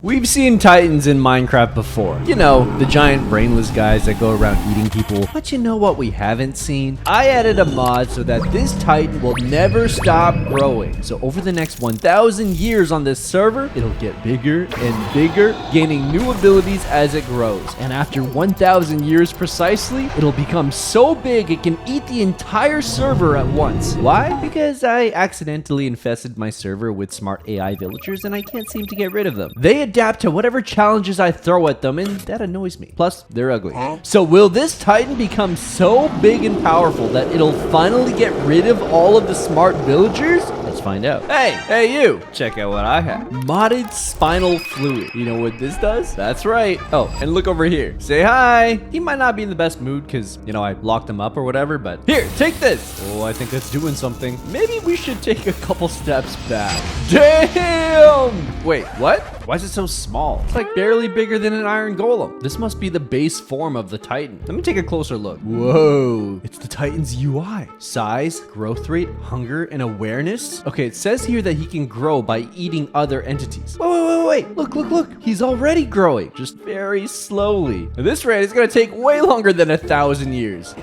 We've seen titans in Minecraft before. You know, the giant brainless guys that go around eating people. But you know what we haven't seen? I added a mod so that this titan will never stop growing. So over the next 1,000 years on this server, it'll get bigger and bigger, gaining new abilities as it grows. And after 1,000 years precisely, it'll become so big it can eat the entire server at once. Why? Because I accidentally infested my server with smart AI villagers and I can't seem to get rid of them. They adapt to whatever challenges I throw at them, and that annoys me. Plus, they're ugly. So will this titan become so big and powerful that it'll finally get rid of all of the smart villagers? Let's find out. Hey you! Check out what I have. Modded spinal fluid. You know what this does? That's right. Oh, and look over here. Say hi. He might not be in the best mood because, you know, I locked him up or whatever, but here, take this. Oh, I think that's doing something. Maybe we should take a couple steps back. Damn! Wait, what? Why is it so small? It's like barely bigger than an iron golem. This must be the base form of the titan. Let me take a closer look. Whoa, it's the titan's UI. Size, growth rate, hunger, and awareness. Okay, it says here that he can grow by eating other entities. Wait. Look. He's already growing, just very slowly. At this rate, it's gonna take way longer than 1,000 years.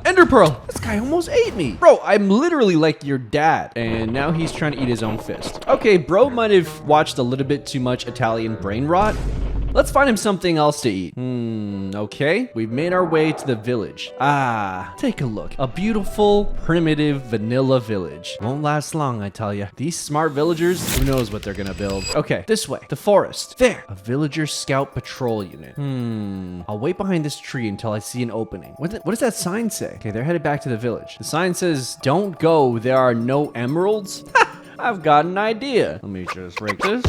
Ender Pearl. This guy almost ate me. Bro, I'm literally like your dad. And now he's trying to eat his own fist. Okay, bro might have watched a little bit too much Italian brain rot. Let's find him something else to eat. Okay. We've made our way to the village. Take a look. A beautiful, primitive, vanilla village. Won't last long, I tell you. These smart villagers, who knows what they're gonna build. Okay, this way. The forest. There. A villager scout patrol unit. I'll wait behind this tree until I see an opening. What does that sign say? Okay, they're headed back to the village. The sign says, "Don't go, there are no emeralds." I've got an idea. Let me just break this.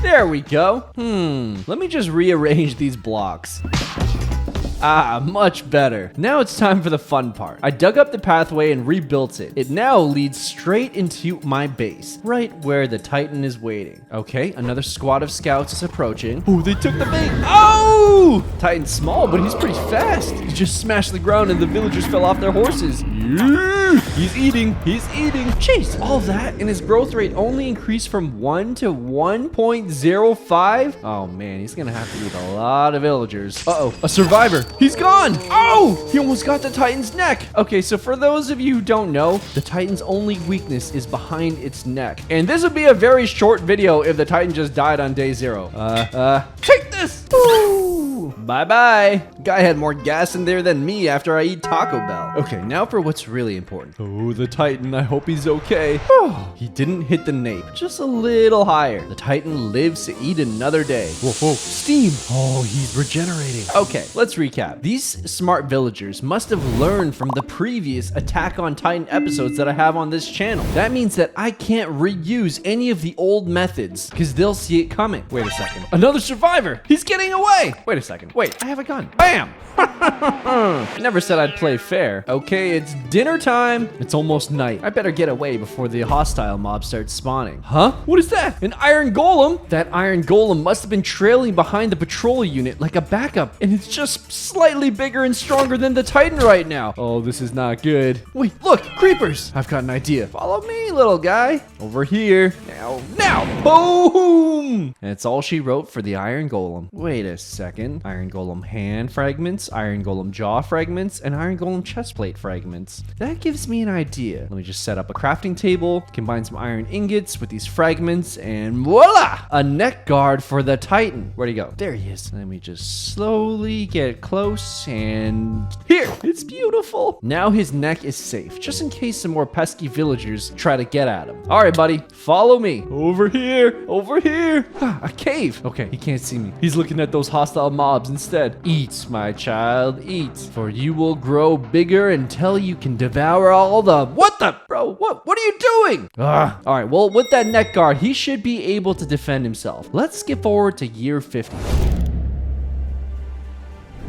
There we go. Let me just rearrange these blocks. Much better. Now it's time for the fun part. I dug up the pathway and rebuilt it. It now leads straight into my base, right where the titan is waiting. Okay, another squad of scouts is approaching. Oh, they took the bait. Oh! Titan's small, but he's pretty fast. He just smashed the ground and the villagers fell off their horses. Yeah. He's eating. Jeez, all that and his growth rate only increased from 1 to 1.05. Oh man, he's gonna have to eat a lot of villagers. Uh-oh, a survivor. He's gone. Oh, he almost got the titan's neck. Okay, so for those of you who don't know, the titan's only weakness is behind its neck. And this would be a very short video if the titan just died on day 0. Take this. Ooh. Bye-bye. Guy had more gas in there than me after I eat Taco Bell. Okay, now for what's really important. Oh, the titan, I hope he's okay. He didn't hit the nape, just a little higher. The titan lives to eat another day. Whoa, steam. Oh, he's regenerating. Okay, let's recap. These smart villagers must have learned from the previous Attack on Titan episodes that I have on this channel. That means that I can't reuse any of the old methods because they'll see it coming. Wait a second. Another survivor. He's getting away. Wait a second. Wait, I have a gun. Bam! I never said I'd play fair. Okay, it's dinner time. It's almost night. I better get away before the hostile mob starts spawning. Huh? What is that? An iron golem? That iron golem must have been trailing behind the patrol unit like a backup, and it's just slightly bigger and stronger than the titan right now. Oh, this is not good. Wait, look, creepers. I've got an idea. Follow me, little guy. Over here. Now. Boom! And it's all she wrote for the iron golem. Wait a second. Iron golem hand fragments, iron golem jaw fragments, and iron golem chest plate fragments. That gives me an idea. Let me just set up a crafting table, combine some iron ingots with these fragments, and voila! A neck guard for the titan. Where'd he go? There he is. Let me just slowly get close, and here! It's beautiful! Now his neck is safe, just in case some more pesky villagers try to get at him. All right, buddy, follow me. Over here! A cave! Okay, he can't see me. He's looking at those hostile mobs instead. Eat, my child, eat, for you will grow bigger until you can devour all the... What the... Bro, what are you doing? All right, well, with that neck guard, he should be able to defend himself. Let's skip forward to year 50.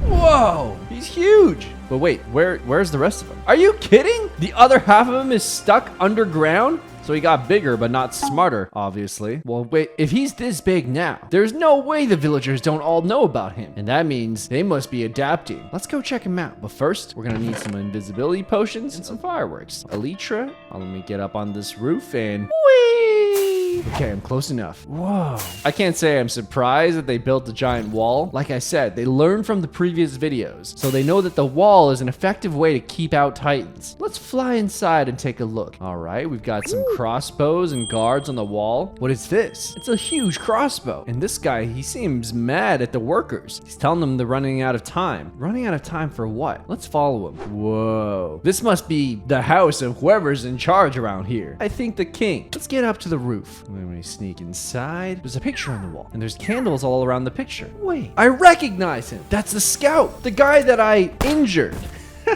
Whoa, he's huge. But wait, where's the rest of him? Are you kidding? The other half of him is stuck underground? So he got bigger, but not smarter, obviously. Well, wait, if he's this big now, there's no way the villagers don't all know about him. And that means they must be adapting. Let's go check him out. But first, we're gonna need some invisibility potions and some fireworks. Elytra, let me get up on this roof and whee! Okay, I'm close enough. Whoa. I can't say I'm surprised that they built a giant wall. Like I said, they learned from the previous videos, so they know that the wall is an effective way to keep out titans. Let's fly inside and take a look. All right, we've got some crossbows and guards on the wall. What is this? It's a huge crossbow. And this guy, he seems mad at the workers. He's telling them they're running out of time. Running out of time for what? Let's follow him. Whoa. This must be the house of whoever's in charge around here. I think the king. Let's get up to the roof. Let me sneak inside. There's a picture on the wall, and there's candles all around the picture. Wait, I recognize him. That's the scout, the guy that I injured.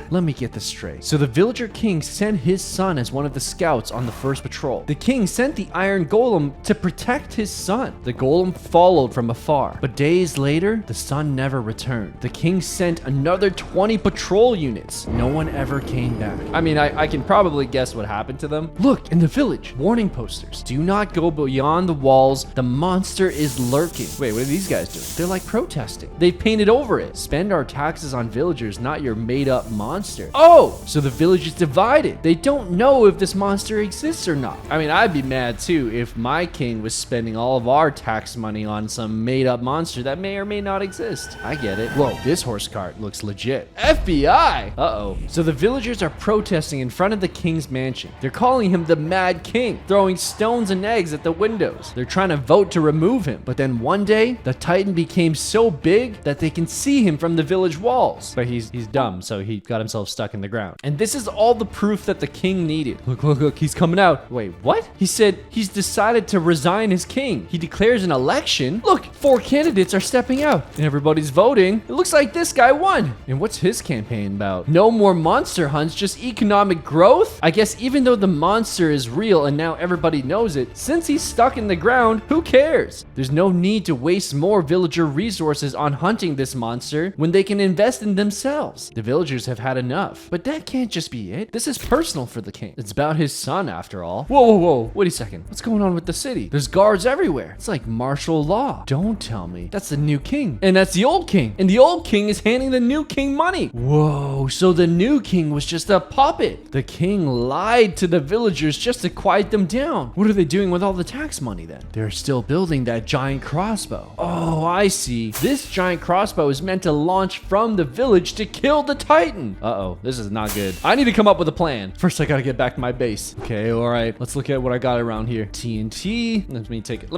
Let me get this straight. So the villager king sent his son as one of the scouts on the first patrol. The king sent the iron golem to protect his son. The golem followed from afar, but days later, the son never returned. The king sent another 20 patrol units. No one ever came back. I mean, I can probably guess what happened to them. Look, in the village, warning posters. Do not go beyond the walls. The monster is lurking. Wait, what are these guys doing? They're like protesting. They've painted over it. Spend our taxes on villagers, not your made-up monster. Oh, so the village is divided. They don't know if this monster exists or not. I mean, I'd be mad too if my king was spending all of our tax money on some made-up monster that may or may not exist. I get it. Whoa, this horse cart looks legit. FBI! Uh-oh. So the villagers are protesting in front of the king's mansion. They're calling him the Mad King, throwing stones and eggs at the windows. They're trying to vote to remove him. But then one day, the Titan became so big that they can see him from the village walls. But he's dumb, so he got himself stuck in the ground. And this is all the proof that the king needed. Look, look, look, he's coming out. Wait, what? He said he's decided to resign as king. He declares an election. Look, 4 candidates are stepping out and everybody's voting. It looks like this guy won. And what's his campaign about? No more monster hunts, just economic growth? I guess even though the monster is real and now everybody knows it, since he's stuck in the ground, who cares? There's no need to waste more villager resources on hunting this monster when they can invest in themselves. The villagers have had enough. But that can't just be it. This is personal for the king. It's about his son after all. Whoa, whoa, whoa. Wait a second. What's going on with the city? There's guards everywhere. It's like martial law. Don't tell me. That's the new king. And that's the old king. And the old king is handing the new king money. Whoa, so the new king was just a puppet. The king lied to the villagers just to quiet them down. What are they doing with all the tax money then? They're still building that giant crossbow. Oh, I see. This giant crossbow is meant to launch from the village to kill the Titan. Uh-oh, this is not good. I need to come up with a plan. First, I gotta get back to my base. Okay, all right. Let's look at what I got around here. TNT. Let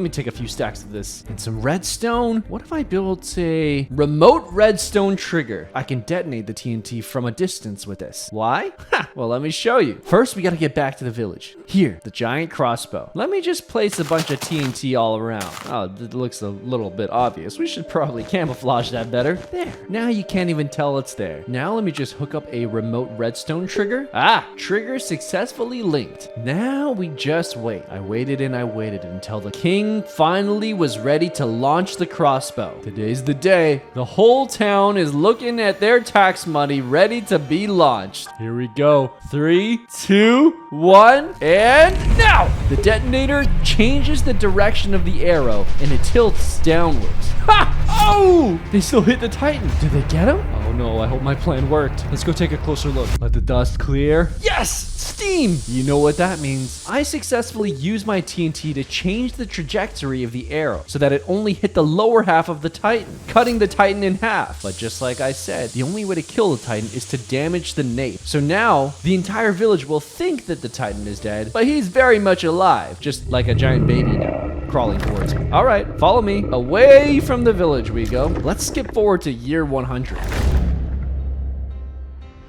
me take a few stacks of this. And some redstone. What if I built a remote redstone trigger? I can detonate the TNT from a distance with this. Why? Ha! Well, let me show you. First, we gotta get back to the village. Here, the giant crossbow. Let me just place a bunch of TNT all around. Oh, it looks a little bit obvious. We should probably camouflage that better. There. Now you can't even tell it's there. Now let me just hook up a remote redstone trigger. Ah, trigger successfully linked. Now we just wait. I waited and I waited until the king finally was ready to launch the crossbow. Today's the day. The whole town is looking at their tax money ready to be launched. Here we go. 3, 2, 1, and now! The detonator changes the direction of the arrow and it tilts downwards. Ha! Oh! They still hit the Titan. Did they get him? Oh no, I hope my plan worked. Let's go take a closer look. Let the dust clear. Yes! Steam! You know what that means. I successfully used my TNT to change the trajectory of the arrow so that it only hit the lower half of the Titan, cutting the Titan in half. But just like I said, the only way to kill the Titan is to damage the nape. So now, the entire village will think that the Titan is dead, but he's very much alive, just like a giant baby now, crawling towards me. All right, follow me. Away from the village we go. Let's skip forward to year 100.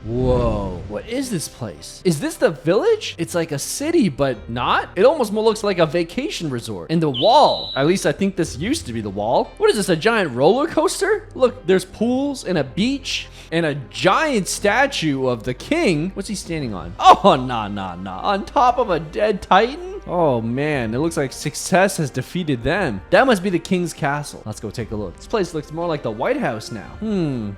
Whoa, what is this place? Is this the village? It's like a city, but not? It almost more looks like a vacation resort. And the wall, at least I think this used to be the wall. What is this, a giant roller coaster? Look, there's pools and a beach and a giant statue of the king. What's he standing on? Oh, nah. On top of a dead Titan? Oh man, it looks like success has defeated them. That must be the king's castle. Let's go take a look. This place looks more like the White House now.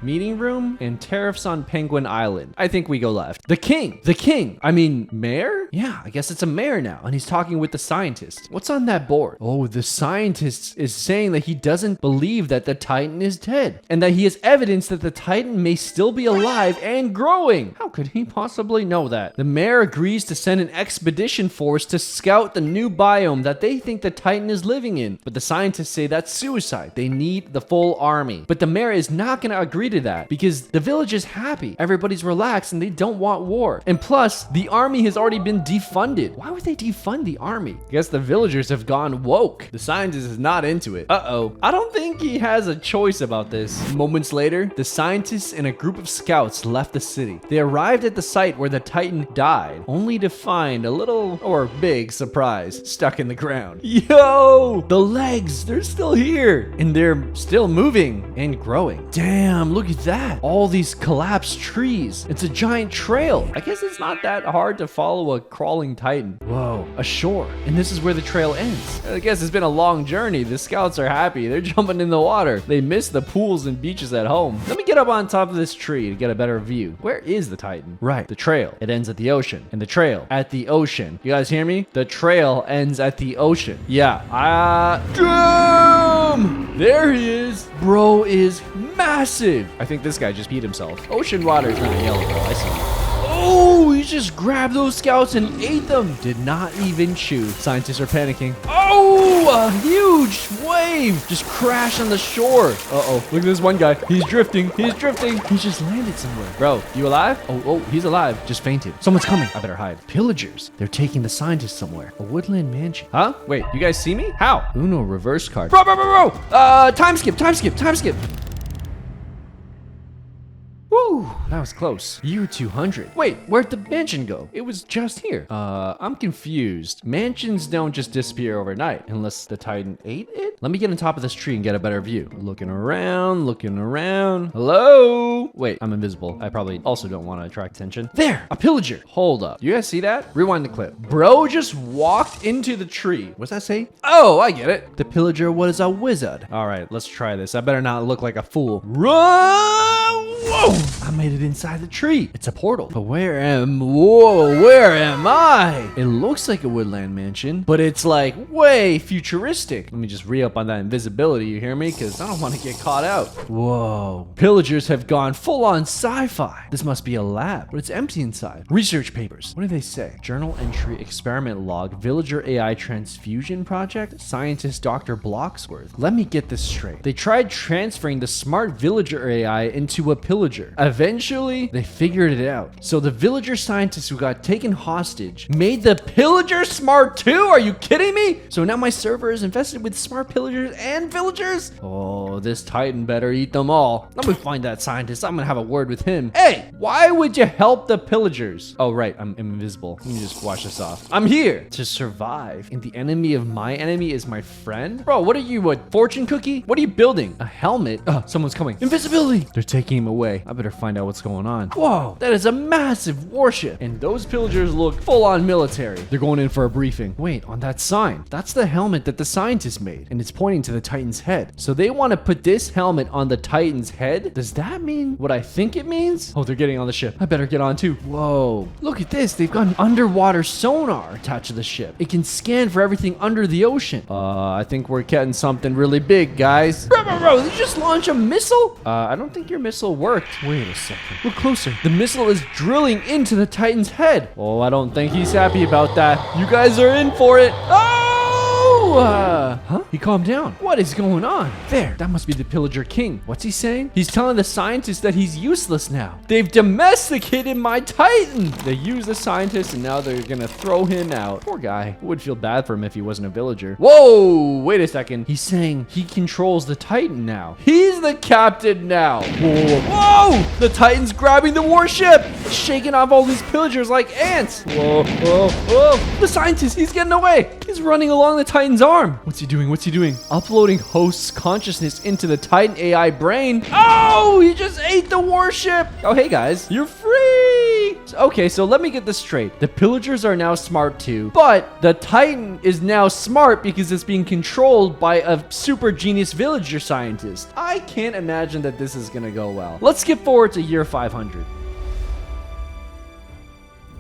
Meeting room and tariffs on Penguin Island. I think we go left. The king. I mean, mayor? Yeah, I guess it's a mayor now. And he's talking with the scientist. What's on that board? Oh, the scientist is saying that he doesn't believe that the Titan is dead and that he has evidence that the Titan may still be alive and growing. How could he possibly know that? The mayor agrees to send an expedition force to scout scout the new biome that they think the Titan is living in. But the scientists say that's suicide. They need the full army. But the mayor is not going to agree to that because the village is happy. Everybody's relaxed and they don't want war. And plus, the army has already been defunded. Why would they defund the army? I guess the villagers have gone woke. The scientist is not into it. Uh-oh. I don't think he has a choice about this. Moments later, the scientists and a group of scouts left the city. They arrived at the site where the Titan died, only to find a little or big surprise stuck in the ground. Yo! The legs, they're still here. And they're still moving and growing. Damn, look at that. All these collapsed trees. It's a giant trail. I guess it's not that hard to follow a crawling Titan. Whoa, a shore. And this is where the trail ends. I guess it's been a long journey. The scouts are happy. They're jumping in the water. They miss the pools and beaches at home. Let me get up on top of this tree to get a better view. Where is the Titan? Right, the trail. It ends at the ocean. And the trail at the ocean. You guys hear me? The trail ends at the ocean. Yeah. Damn! There he is. Bro is massive. I think this guy just peed himself. Ocean water is not yellow, though. I see. Oh, he just grabbed those scouts and ate them. Did not even chew. Scientists are panicking. Oh, a huge wave just crashed on the shore. Uh-oh, look at this one guy. He's drifting. He's drifting. He just landed somewhere. Bro, you alive? Oh, he's alive. Just fainted. Someone's coming. I better hide. Pillagers. They're taking the scientists somewhere. A woodland mansion. Huh? Wait, you guys see me? How? Uno reverse card. Bro. Time skip. Woo, that was close. Year 200. Wait, where'd the mansion go? It was just here. I'm confused. Mansions don't just disappear overnight unless the Titan ate it. Let me get on top of this tree and get a better view. Looking around. Hello? Wait, I'm invisible. I probably also don't want to attract attention. There, a pillager. Hold up. You guys see that? Rewind the clip. Bro just walked into the tree. What's that say? Oh, I get it. The pillager was a wizard. All right, let's try this. I better not look like a fool. Run! Whoa! I made it inside the tree. It's a portal. But where am I? It looks like a woodland mansion, but it's like way futuristic. Let me just re-up on that invisibility, you hear me? Because I don't want to get caught out. Whoa. Pillagers have gone full-on sci-fi. This must be a lab, but it's empty inside. Research papers. What do they say? Journal entry, experiment log, villager AI transfusion project, scientist Dr. Blocksworth. Let me get this straight. They tried transferring the smart villager AI into a pillager. Eventually, they figured it out. So the villager scientists who got taken hostage made the pillager smart too? Are you kidding me? So now my server is infested with smart pillagers and villagers? Oh, this Titan better eat them all. Let me find that scientist. I'm gonna have a word with him. Hey, why would you help the pillagers? Oh, right, I'm invisible. Let me just wash this off. I'm here to survive, and the enemy of my enemy is my friend? Bro, what are you, a fortune cookie? What are you building? A helmet? Oh, someone's coming. Invisibility! They're taking him away. I better find out what's going on. Whoa, that is a massive warship. And those pillagers look full-on military. They're going in for a briefing. Wait, on that sign, that's the helmet that the scientists made, and it's pointing to the Titan's head. So they want to put this helmet on the Titan's head? Does that mean what I think it means? Oh, they're getting on the ship. I better get on too. Whoa, look at this. They've got an underwater sonar attached to the ship. It can scan for everything under the ocean. I think we're getting something really big, guys. Bro, did you just launch a missile? I don't think your missile worked. Wait a second. Look closer. The missile is drilling into the Titan's head. Oh, I don't think he's happy about that. You guys are in for it. Oh! Huh? He calmed down. What is going on? There, that must be the pillager king. What's he saying? He's telling the scientists that he's useless now. They've domesticated my Titan. They used the scientist and now they're gonna throw him out. Poor guy. I would feel bad for him if he wasn't a villager. Whoa, wait a second. He's saying he controls the Titan now. He's the captain now. Whoa! The Titan's grabbing the warship, shaking off all these pillagers like ants. Whoa. The scientist, he's getting away. He's running along the Titan's arm. What's he doing? Uploading host's consciousness into the Titan AI brain. Oh, he just ate the warship. Oh, hey guys, you're free. Okay, so let me get this straight. The pillagers are now smart too, but the Titan is now smart because it's being controlled by a super genius villager scientist. I can't imagine that this is gonna go well. Let's skip forward to year 500.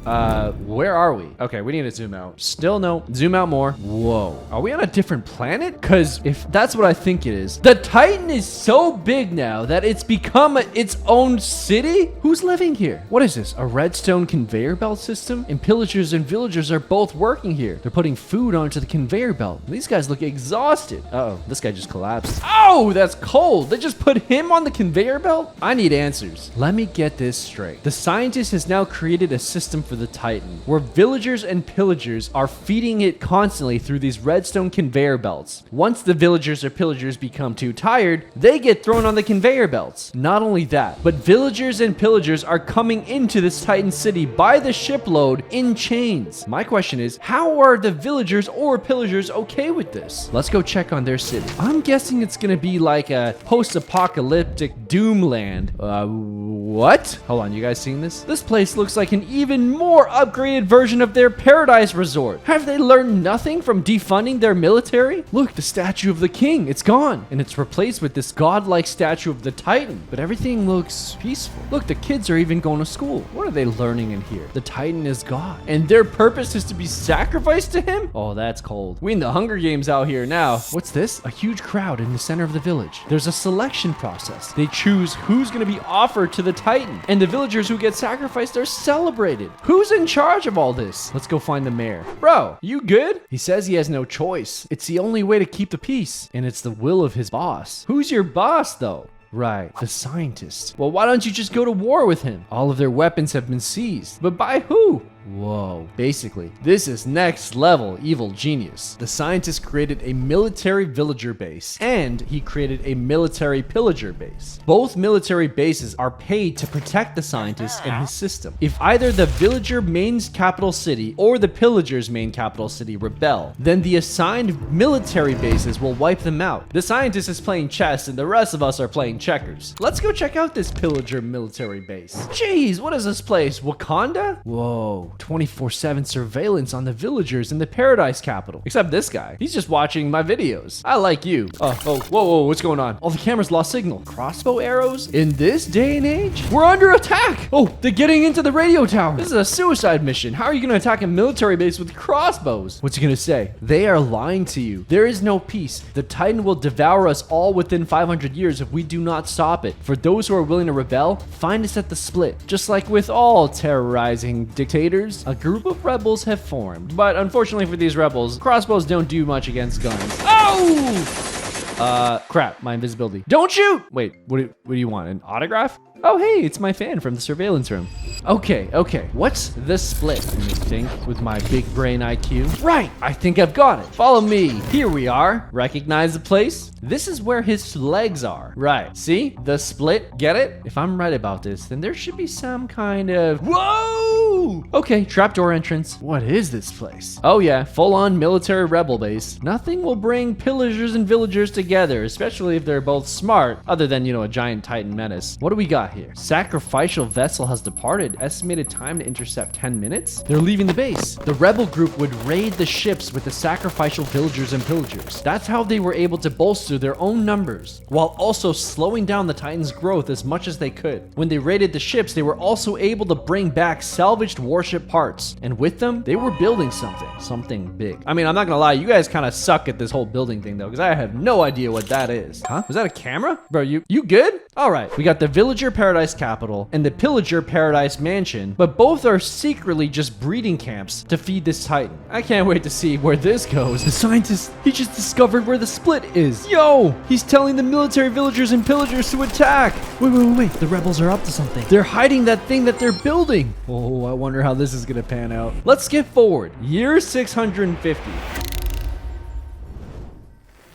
Where are we? Okay, we need to zoom out. Still no. Zoom out more. Whoa. Are we on a different planet? Because if that's what I think it is, the Titan is so big now that it's become its own city? Who's living here? What is this? A redstone conveyor belt system? And pillagers and villagers are both working here. They're putting food onto the conveyor belt. These guys look exhausted. Uh-oh, this guy just collapsed. Oh, that's cold. They just put him on the conveyor belt? I need answers. Let me get this straight. The scientist has now created a system for the Titan where villagers and pillagers are feeding it constantly through these redstone conveyor belts. Once the villagers or pillagers become too tired, they get thrown on the conveyor belts. Not only that, but villagers and pillagers are coming into this Titan city by the shipload in chains. My question is, how are the villagers or pillagers okay with this? Let's go check on their city. I'm guessing it's gonna be like a post-apocalyptic doomland. What? Hold on, you guys seen this? This place looks like an even more upgraded version of their paradise resort. Have they learned nothing from defunding their military? Look, the statue of the king, it's gone. And it's replaced with this godlike statue of the Titan. But everything looks peaceful. Look, the kids are even going to school. What are they learning in here? The Titan is God. And their purpose is to be sacrificed to him? Oh, that's cold. We in the Hunger Games out here now. What's this? A huge crowd in the center of the village. There's a selection process. They choose who's going to be offered to the Titan. And the villagers who get sacrificed are celebrated. Who's in charge of all this? Let's go find the mayor. Bro, you good? He says he has no choice. It's the only way to keep the peace. And it's the will of his boss. Who's your boss, though? Right, the scientist. Well, why don't you just go to war with him? All of their weapons have been seized. But by who? Whoa. Basically, this is next level evil genius. The scientist created a military villager base, and he created a military pillager base. Both military bases are paid to protect the scientist and his system. If either the villager main capital city or the pillager's main capital city rebel, then the assigned military bases will wipe them out. The scientist is playing chess and the rest of us are playing checkers. Let's go check out this pillager military base. Jeez, what is this place? Wakanda? Whoa. 24/7 surveillance on the villagers in the paradise capital. Except this guy. He's just watching my videos. I like you. Whoa, what's going on? All the cameras lost signal. Crossbow arrows? In this day and age? We're under attack! Oh, they're getting into the radio tower. This is a suicide mission. How are you gonna attack a military base with crossbows? What's he gonna say? They are lying to you. There is no peace. The Titan will devour us all within 500 years if we do not stop it. For those who are willing to rebel, find us at the split. Just like with all terrorizing dictators, a group of rebels have formed. But unfortunately for these rebels, crossbows don't do much against guns. Oh! Crap, my invisibility. Don't shoot! Wait, what do you want, an autograph? Oh, hey, it's my fan from the surveillance room. Okay. What's the split? Let me think with my big brain IQ. Right, I think I've got it. Follow me. Here we are. Recognize the place? This is where his legs are. Right, see? The split, get it? If I'm right about this, then there should be some kind of... Whoa! Okay, trapdoor entrance. What is this place? Oh yeah, full-on military rebel base. Nothing will bring pillagers and villagers together, especially if they're both smart, other than, a giant Titan menace. What do we got here? Sacrificial vessel has departed. Estimated time to intercept 10 minutes? They're leaving the base. The rebel group would raid the ships with the sacrificial villagers and pillagers. That's how they were able to bolster their own numbers, while also slowing down the Titan's growth as much as they could. When they raided the ships, they were also able to bring back salvaged warship parts. And with them, they were building something big. I mean, I'm not gonna lie, you guys kind of suck at this whole building thing though, because I have no idea what that is. Huh? Was that a camera? Bro, you good? All right, we got the villager paradise capital and the pillager paradise mansion, but both are secretly just breeding camps to feed this Titan. I can't wait to see where this goes. The scientist, he just discovered where the split is. Yo, he's telling the military villagers and pillagers to attack. Wait, the rebels are up to something. They're hiding that thing that they're building. Oh, I wonder how this is gonna pan out. Let's skip forward. Year 650.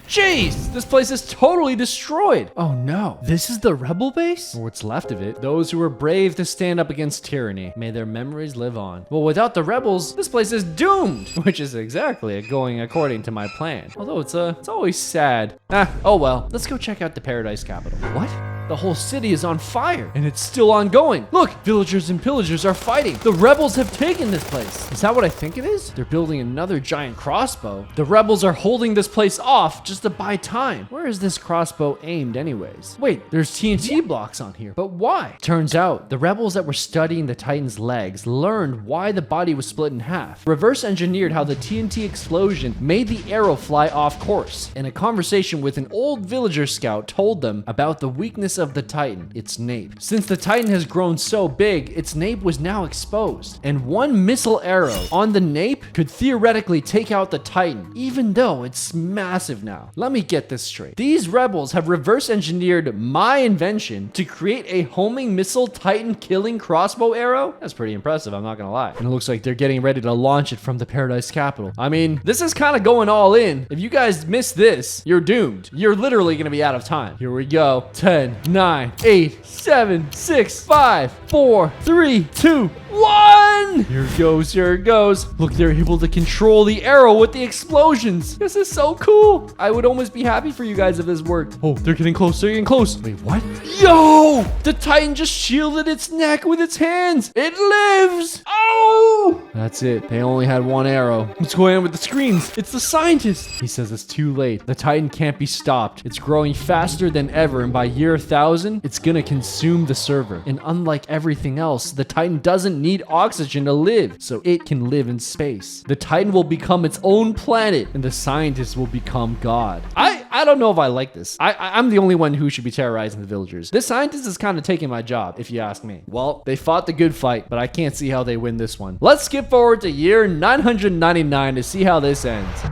Jeez, this place is totally destroyed. Oh no, this is the rebel base? Or what's left of it. Those who were brave to stand up against tyranny. May their memories live on. Well, without the rebels, this place is doomed. Which is exactly going according to my plan. Although it's always sad. Oh well, let's go check out the paradise capital. What? The whole city is on fire, and it's still ongoing. Look, villagers and pillagers are fighting. The rebels have taken this place. Is that what I think it is? They're building another giant crossbow. The rebels are holding this place off just to buy time. Where is this crossbow aimed anyways? Wait, there's TNT blocks on here, but why? Turns out, the rebels that were studying the Titan's legs learned why the body was split in half. Reverse engineered how the TNT explosion made the arrow fly off course. And a conversation with an old villager scout told them about the weakness of the Titan, its nape. Since the Titan has grown so big, its nape was now exposed, and one missile arrow on the nape could theoretically take out the Titan, even though it's massive now. Let me get this straight. These rebels have reverse engineered my invention to create a homing missile Titan killing crossbow arrow? That's pretty impressive, I'm not gonna lie. And it looks like they're getting ready to launch it from the Paradise Capital. I mean, this is kind of going all in. If you guys miss this, you're doomed. You're literally gonna be out of time. Here we go. 10, 9, 8, 7, 6, 5, 4, 3, 2, 1! Here it goes, here it goes. Look, they're able to control the arrow with the explosions. This is so cool. I would almost be happy for you guys if this worked. Oh, they're getting close, they're getting close. Wait, what? Yo! The Titan just shielded its neck with its hands. It lives! Oh! That's it. They only had one arrow. What's going on with the screens? It's the scientist. He says it's too late. The Titan can't be stopped. It's growing faster than ever, and by year 1000, it's gonna consume the server. And unlike everything else, the Titan doesn't need oxygen to live, so it can live in space. The Titan will become its own planet, and the scientist will become God. I don't know if I like this. I'm the only one who should be terrorizing the villagers. This scientist is kind of taking my job, if you ask me. Well, they fought the good fight, but I can't see how they win this one. Let's skip forward to year 999 to see how this ends.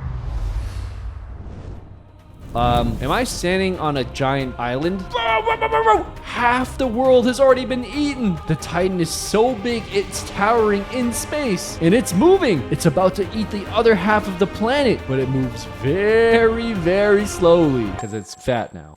Am I standing on a giant island? Half the world has already been eaten. The Titan is so big, it's towering in space. And it's moving. It's about to eat the other half of the planet, but it moves very, very slowly because it's fat now.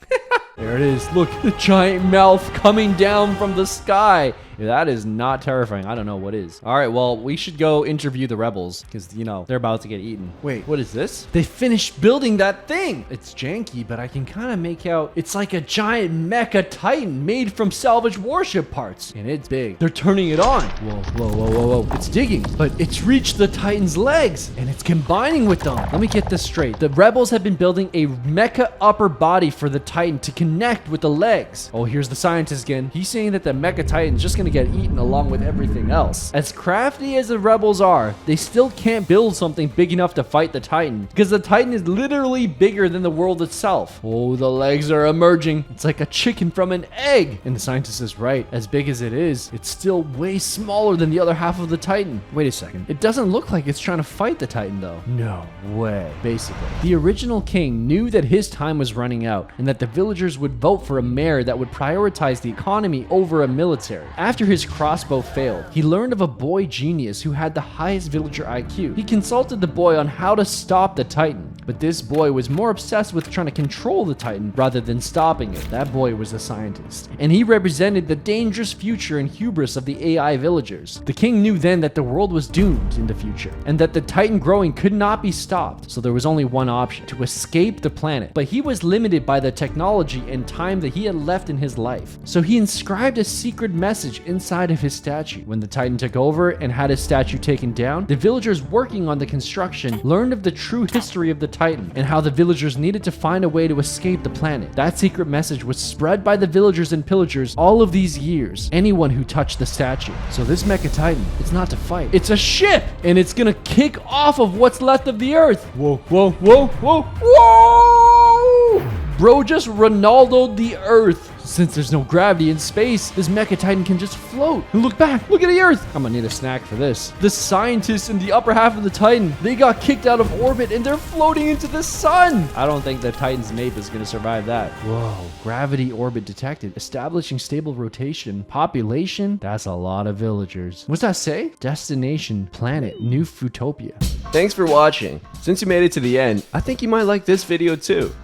There it is. Look, the giant mouth coming down from the sky. If that is not terrifying, I don't know what is. All right, well, we should go interview the rebels because, you know, they're about to get eaten. Wait, what is this? They finished building that thing. It's janky, but I can kind of make out it's like a giant mecha Titan made from salvaged warship parts. And it's big. They're turning it on. Whoa, whoa, whoa, whoa, whoa. It's digging, but it's reached the Titan's legs and it's combining with them. Let me get this straight. The rebels have been building a mecha upper body for the Titan to connect with the legs. Oh, here's the scientist again. He's saying that the mecha Titan's just gonna get eaten along with everything else. As crafty as the rebels are, they still can't build something big enough to fight the Titan because the Titan is literally bigger than the world itself. Oh, the legs are emerging. It's like a chicken from an egg. And the scientist is right. As big as it is, it's still way smaller than the other half of the Titan. Wait a second. It doesn't look like it's trying to fight the Titan though. No way. Basically, the original king knew that his time was running out and that the villagers would vote for a mayor that would prioritize the economy over a military. After his crossbow failed, he learned of a boy genius who had the highest villager IQ. He consulted the boy on how to stop the Titan, but this boy was more obsessed with trying to control the Titan rather than stopping it. That boy was a scientist, and he represented the dangerous future and hubris of the AI villagers. The king knew then that the world was doomed in the future, and that the Titan growing could not be stopped, so there was only one option: to escape the planet. But he was limited by the technology and time that he had left in his life, so he inscribed a secret message inside of his statue. When the Titan took over and had his statue taken down, the villagers working on the construction learned of the true history of the Titan and how the villagers needed to find a way to escape the planet. That secret message was spread by the villagers and pillagers all of these years, anyone who touched the statue. So this Mecha Titan, it's not to fight, it's a ship, and it's gonna kick off of what's left of the earth. Whoa, whoa, whoa, whoa, whoa! Bro just Ronaldo'd the earth. Since there's no gravity in space, this Mecha Titan can just float. And look back, look at the Earth. I'm gonna need a snack for this. The scientists in the upper half of the Titan, they got kicked out of orbit and they're floating into the sun. I don't think the Titan's nape is gonna survive that. Whoa, gravity orbit detected. Establishing stable rotation. Population, that's a lot of villagers. What's that say? Destination, planet, new Futopia. Thanks for watching. Since you made it to the end, I think you might like this video too.